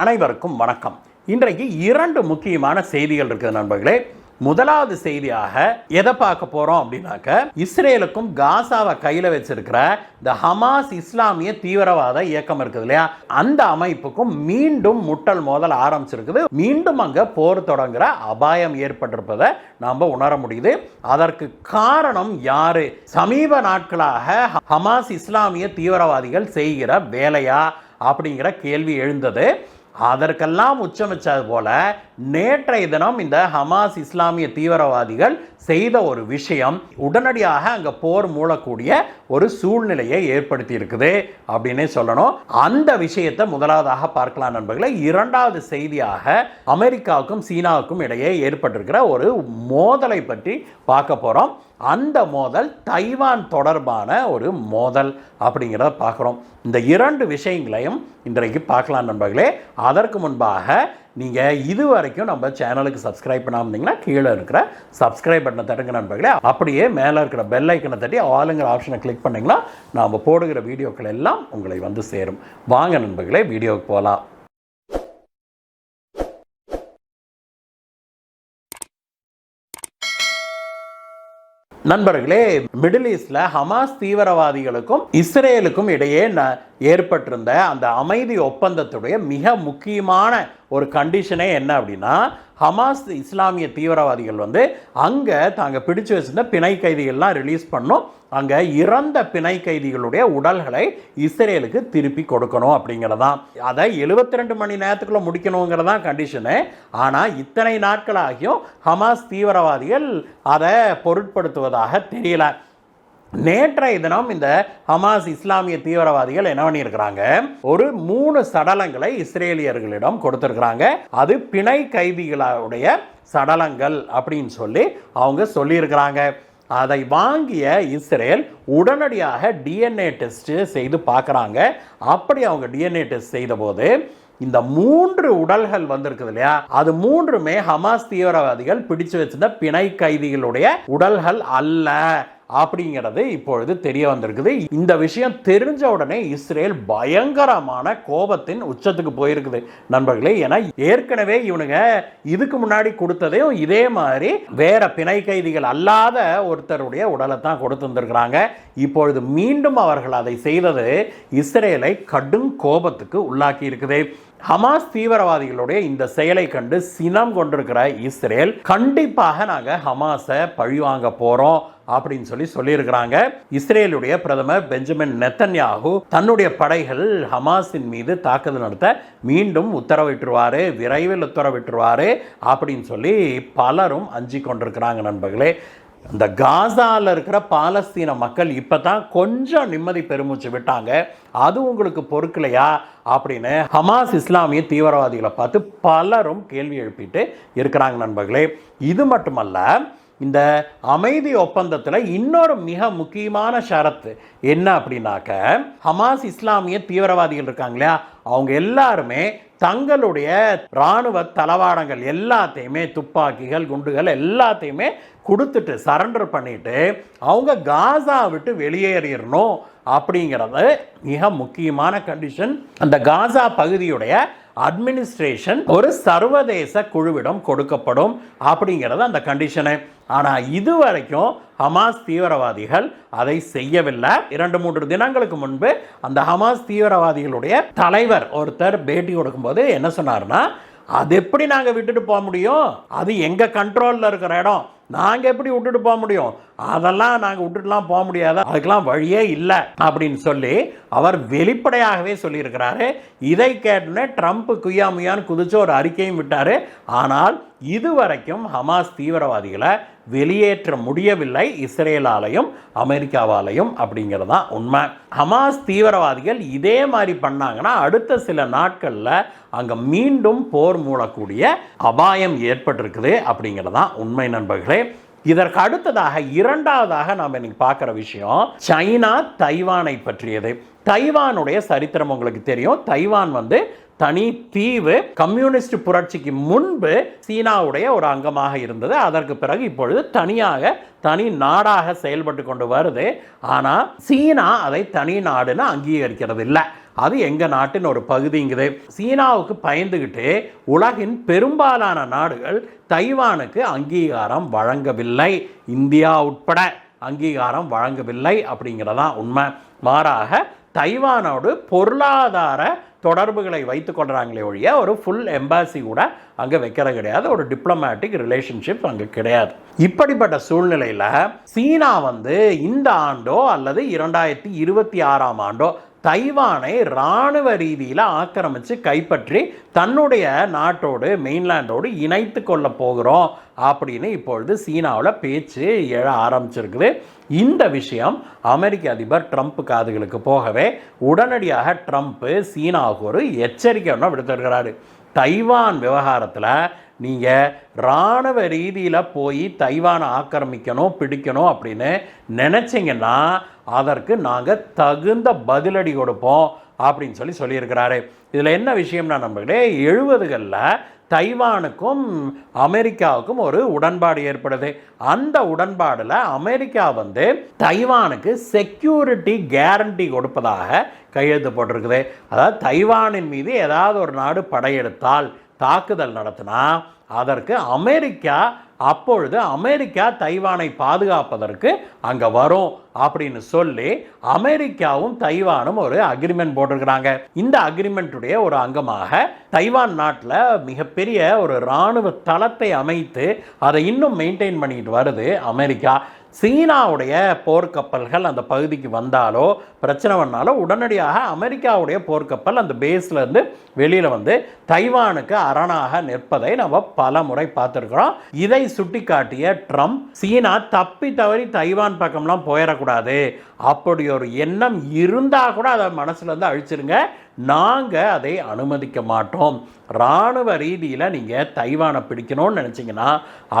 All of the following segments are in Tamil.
அனைவருக்கும் வணக்கம். இன்றைக்கு இரண்டு முக்கியமான செய்திகள் இருக்குது நண்பர்களே. முதலாவது செய்தியாக எதை பார்க்க போறோம் அப்படின்னாக்க, இஸ்ரேலுக்கும் காசாவை கையில் வச்சிருக்கிற இந்த ஹமாஸ் இஸ்லாமிய தீவிரவாத இயக்கம் இருக்குது இல்லையா, அந்த அமைப்புக்கும் மீண்டும் முட்டல் மோதல் ஆரம்பிச்சிருக்குது. மீண்டும் அங்க போர் தொடங்குற அபாயம் ஏற்பட்டிருப்பதை நாம உணர முடியுது. அதற்கு காரணம் யாரு? சமீப நாட்களாக ஹமாஸ் இஸ்லாமிய தீவிரவாதிகள் செய்கிற வேலையா அப்படிங்கிற கேள்வி எழுந்தது. அதற்கெல்லாம் உச்சமிச்சது போல நேற்றைய தினம் இந்த ஹமாஸ் இஸ்லாமிய தீவிரவாதிகள் செய்த ஒரு விஷயம் உடனடியாக அங்கே போர் மூளக்கூடிய ஒரு சூழ்நிலையை ஏற்படுத்தி இருக்குது அப்படின்னே சொல்லணும். அந்த விஷயத்தை முதலாவதாக பார்க்கலாம் நண்பர்களே. இரண்டாவது செய்தியாக அமெரிக்காவுக்கும் சீனாவுக்கும் இடையே ஏற்பட்டிருக்கிற ஒரு மோதலை பற்றி பார்க்க போகிறோம். அந்த மோதல் தைவான் தொடர்பான ஒரு மோதல் அப்படிங்கிறத பார்க்குறோம். இந்த இரண்டு விஷயங்களையும் இன்றைக்கு பார்க்கலாம் நண்பர்களே. அதற்கு முன்பாக நீங்கள் இதுவரைக்கும் நம்ம சேனலுக்கு சப்ஸ்கிரைப் பண்ணாமல் இருந்தீங்கன்னா கீழே இருக்கிற சப்ஸ்கிரைப் பட்டனை தட்டுங்க நண்பர்களே. அப்படியே மேலே இருக்கிற பெல் ஐக்கனை தட்டி ஆளுங்கிற ஆப்ஷனை கிளிக் பண்ணிங்கன்னா நாம் போடுகிற வீடியோக்கள் எல்லாம் உங்களை வந்து சேரும். வாங்க நண்பர்களே, வீடியோவுக்கு போகலாம். நண்பர்களே, மிடில் ஈஸ்ட்ல ஹமாஸ் தீவிரவாதிகளுக்கும் இஸ்ரேலுக்கும் இடையே ஏற்பட்டிருந்த அந்த அமைதி ஒப்பந்தத்துடைய மிக முக்கியமான ஒரு கண்டிஷனே என்ன அப்படின்னா, ஹமாஸ் இஸ்லாமிய தீவிரவாதிகள் அங்கே தாங்க பிடிச்சு வச்சிருந்த பிணை கைதிகள்லாம் ரிலீஸ் பண்ணும். அங்கே இறந்த பிணை கைதிகளுடைய உடல்களை இஸ்ரேலுக்கு திருப்பி கொடுக்கணும் அப்படிங்கிறதான். அதை 72 மணி நேரத்துக்குள்ள முடிக்கணுங்கிறதான் கண்டிஷனு. ஆனால் இத்தனை நாட்களாகியும் ஹமாஸ் தீவிரவாதிகள் அதை பொருட்படுத்துவதாக தெரியல. நேற்றைய தினம் இந்த ஹமாஸ் இஸ்லாமிய தீவிரவாதிகள் என்ன பண்ணியிருக்கிறாங்க, ஒரு 3 சடலங்களை இஸ்ரேலியர்களிடம் கொடுத்திருக்கிறாங்க. அது பிணை கைதிகளுடைய சடலங்கள் அப்படின்னு சொல்லி அவங்க சொல்லியிருக்கிறாங்க. அதை வாங்கிய இஸ்ரேல் உடனடியாக டிஎன்ஏ டெஸ்ட் செய்து பார்க்குறாங்க. அப்படி அவங்க டிஎன்ஏ டெஸ்ட் செய்த போது இந்த 3 உடல்கள் வந்திருக்குது இல்லையா, அது 3மே ஹமாஸ் தீவிரவாதிகள் பிடிச்சு வச்சிருந்த பிணை கைதிகளுடைய உடல்கள் அல்ல அப்படிங்கிறது இப்பொழுது தெரிய வந்திருக்குது. இந்த விஷயம் தெரிஞ்ச உடனே இஸ்ரேல் பயங்கரமான கோபத்தின் உச்சத்துக்கு போயிருக்குது நண்பர்களே. ஏன்னா ஏற்கனவே இவனுங்க இதுக்கு முன்னாடி கொடுத்ததையும் இதே மாதிரி வேற பிணை கைதிகள் அல்லாத ஒருத்தருடைய உடலை தான் கொடுத்து வந்திருக்கிறாங்க. இப்பொழுது மீண்டும் அவர்கள் அதை செய்தது இஸ்ரேலை கடும் கோபத்துக்கு உள்ளாக்கி இருக்குது. ஹமாஸ் தீவிரவாதிகளுடைய இந்த செயலை கண்டு சினம் கொண்டிருக்கிற இஸ்ரேல் கண்டிப்பாக நாங்கள் ஹமாஸை பழிவாங்க போறோம் அப்படின்னு சொல்லியிருக்கிறாங்க. இஸ்ரேலுடைய பிரதமர் பெஞ்சமின் நெத்தன்யாகு தன்னுடைய படைகள் ஹமாஸின் மீது தாக்குதல் நடத்த மீண்டும் உத்தரவிட்டுருவாரு, விரைவில் உத்தரவிட்டுருவாரு அப்படின்னு சொல்லி பலரும் அஞ்சி கொண்டிருக்கிறாங்க நண்பர்களே. இந்த காசாவில் இருக்கிற பாலஸ்தீன மக்கள் இப்போ தான் கொஞ்சம் நிம்மதி பெருமூச்சு விட்டாங்க. அது உங்களுக்கு பொறுக்கலையா அப்படின்னு ஹமாஸ் இஸ்லாமிய தீவிரவாதிகளை பார்த்து பலரும் கேள்வி எழுப்பிட்டு இருக்கிறாங்க நண்பர்களே. இது மட்டுமல்ல, இந்த அமைதி ஒப்பந்தத்தில் இன்னொரு மிக முக்கியமான ஷரத்து என்ன அப்படின்னாக்க, ஹமாஸ் இஸ்லாமிய தீவிரவாதிகள் இருக்காங்க இல்லையா, அவங்க எல்லாருமே தங்களுடைய இராணுவ தளவாடங்கள் எல்லாத்தையுமே, துப்பாக்கிகள், குண்டுகள் எல்லாத்தையுமே கொடுத்துட்டு சரண்டர் பண்ணிட்டு அவங்க காசா விட்டு வெளியேறிடணும் அப்படிங்கிறது மிக முக்கியமான கண்டிஷன். அந்த காசா பகுதியுடைய அட்மினிஸ்ட்ரேஷன் ஒரு சர்வதேச குழுவிடம் கொடுக்கப்படும் அப்படிங்கிறது அந்த கண்டிஷனு. ஆனால் இதுவரைக்கும் ஹமாஸ் தீவிரவாதிகள் அதை செய்யவில்லை. 2-3 தினங்களுக்கு முன்பு அந்த ஹமாஸ் தீவிரவாதிகளுடைய தலைவர் ஒருத்தர் பேட்டி கொடுக்கும்போது என்ன சொன்னார்னா, அது எப்படி நாங்கள் விட்டுட்டு போக முடியும், அது எங்கள் கண்ட்ரோலில் இருக்கிற இடம், நாங்கள் எப்படி விட்டுட்டு போக முடியும், அதெல்லாம் நாங்கள் விட்டுட்டுலாம் போக முடியாது, அதுக்கெல்லாம் வழியே இல்லை அப்படின்னு சொல்லி அவர் வெளிப்படையாகவே சொல்லியிருக்கிறாரு. இதை கேட்டோன்னே ட்ரம்ப் குய்யாமுயான்னு குதிச்சு ஒரு அறிக்கையும் விட்டார். ஆனால் இதுவரைக்கும் ஹமாஸ் தீவிரவாதிகளை வெளியேற்ற முடியவில்லை இஸ்ரேலாலையும் அமெரிக்காவாலையும் அப்படிங்கிறது தான் உண்மை. ஹமாஸ் தீவிரவாதிகள் இதே மாதிரி பண்ணாங்கன்னா அடுத்த சில நாட்களில் அங்கே மீண்டும் போர் மூளக்கூடிய அபாயம் ஏற்பட்டிருக்குது அப்படிங்கிறது தான் உண்மை நண்பர்களே. இதற்கு அடுத்ததாக இரண்டாவதாக நாம் இன்னைக்கு பார்க்குற விஷயம் சைனா தைவானை பற்றியது. தைவானுடைய சரித்திரம் உங்களுக்கு தெரியும். தைவான் தனி தீவு. கம்யூனிஸ்ட் புரட்சிக்கு முன்பு சீனாவுடைய ஒரு அங்கமாக இருந்தது. அதற்கு பிறகு இப்பொழுது தனி நாடாக செயல்பட்டு கொண்டு வருது. ஆனால் சீனா அதை தனி நாடுன்னு அங்கீகரிக்கிறது இல்லை. அது எங்க நாட்டின் ஒரு பகுதிங்குது. சீனாவுக்கு பயந்துகிட்டு உலகின் பெரும்பாலான நாடுகள் தைவானுக்கு அங்கீகாரம் வழங்கவில்லை. இந்தியா உட்பட அங்கீகாரம் வழங்கவில்லை அப்படிங்கிறதான் உண்மை. மாறாக தைவானோடு பொருளாதார தொடர்புகளை வைத்துக் கொள்றாங்களே ஒழிய ஒரு ஃபுல் எம்பாசி கூட அங்கே வைக்கிறது கிடையாது. ஒரு டிப்ளமேட்டிக் ரிலேஷன்ஷிப் அங்கே கிடையாது. இப்படிப்பட்ட சூழ்நிலையில் சீனா இந்த ஆண்டோ அல்லது 2026ஆம் ஆண்டோ தைவானை இராணுவ ரீதியில் ஆக்கிரமித்து கைப்பற்றி தன்னுடைய நாட்டோடு மெயின்லேண்டோடு இணைத்து கொள்ள போகிறோம் அப்படின்னு இப்பொழுது சீனாவில் பேச்சு எழ ஆரம்பிச்சிருக்குது. இந்த விஷயம் அமெரிக்க அதிபர் ட்ரம்ப் காதுகளுக்கு போகவே உடனடியாக ட்ரம்ப் சீனாவுக்கு ஒரு எச்சரிக்கை ஒன்று விடுத்திருக்கிறாரு. தைவான் விவகாரத்தில் நீங்கள் இராணுவ ரீதியில் போய் தைவானை ஆக்கிரமிக்கணும் பிடிக்கணும் அப்படின்னு நினச்சிங்கன்னா அதற்கு நாங்கள் தகுந்த பதிலடி கொடுப்போம் அப்படின்னு சொல்லியிருக்கிறாரு. இதில் என்ன விஷயம்னா நம்பளே 70களில் தைவானுக்கும் அமெரிக்காவுக்கும் ஒரு உடன்பாடு ஏற்படுது. அந்த உடன்பாடில் அமெரிக்கா தைவானுக்கு செக்யூரிட்டி கேரண்டி கொடுப்பதாக கையெழுத்து போட்டிருக்குது. அதாவது தைவானின் மீது ஏதாவது ஒரு நாடு படையெடுத்தால் தாக்குதல் நடத்தினா அதற்கு அமெரிக்கா தைவானை பாதுகாப்பதற்கு அங்கே வரும் அப்படின்னு சொல்லி அமெரிக்காவும் தைவானும் ஒரு அக்ரிமெண்ட் போட்டிருக்கிறாங்க. இந்த அக்ரிமெண்ட்டுடைய ஒரு அங்கமாக தைவான் நாட்டில் மிகப்பெரிய ஒரு இராணுவ தளத்தை அமைத்து அதை இன்னும் மெயின்டைன் பண்ணிட்டு வருது அமெரிக்கா. சீனாவுடைய போர்க்கப்பல்கள் அந்த பகுதிக்கு வந்தாலோ பிரச்சனை பண்ணாலோ உடனடியாக அமெரிக்காவுடைய போர்க்கப்பல் அந்த பேஸ்லேருந்து வெளியில் தைவானுக்கு அரணாக நிற்பதை நம்ம பல முறை பார்த்துருக்கிறோம். இதை சுட்டி காட்டிய ட்ரம்ப் சீனா தப்பி தவறி தைவான் பக்கம்லாம் போயிடக்கூடாது, அப்படி ஒரு எண்ணம் இருந்தால் கூட அதை மனசுலேருந்து அழிச்சிருங்க, நாங்கள் அதை அனுமதிக்க மாட்டோம். இராணுவ ரீதியில் நீங்கள் தைவானை பிடிக்கணும்னு நினச்சிங்கன்னா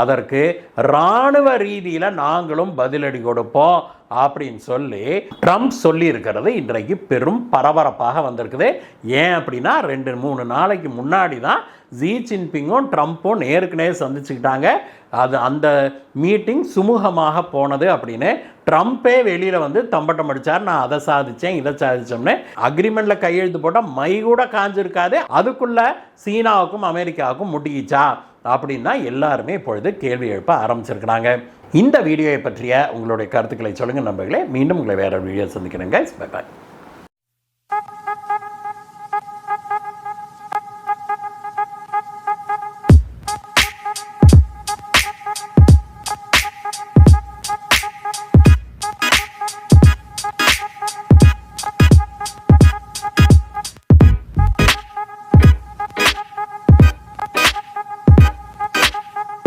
அதற்கு இராணுவ ரீதியில் நாங்களும் பதிலடி கொடுப்போம் அப்படின்னு சொல்லி ட்ரம்ப் சொல்லி இருக்கிறது இன்றைக்கு பெரும் பரபரப்பாக வந்திருக்குது. ஏன் அப்படின்னா 2-3 நாளைக்கு முன்னாடி தான் ஜி ஜின்பிங்கும் ட்ரம்ப்பும் நேருக்கு நேர் சந்திச்சுக்கிட்டாங்க. அந்த மீட்டிங் சுமூகமாக போனது அப்படின்னு ட்ரம்ப்பே வெளியில் தம்பட்டம் அடித்தார். நான் அதை சாதித்தேன் இதை சாதித்தோம்னு அக்ரிமெண்ட்டில் கையெழுத்து போட்டால் மை கூட காஞ்சிருக்காது, அதுக்குள்ளே சீனாவுக்கும் அமெரிக்காவுக்கும் முட்டிக்கிச்சா அப்படின்னா எல்லாருமே இப்பொழுது கேள்வி எழுப்ப ஆரம்பிச்சிருக்கிறாங்க. இந்த வீடியோவை பற்றிய உங்களுடைய கருத்துக்களை சொல்லுங்கள் நண்பர்களே. மீண்டும் உங்களை வேறு வீடியோ சந்திக்கிறேங்க. Bye bye.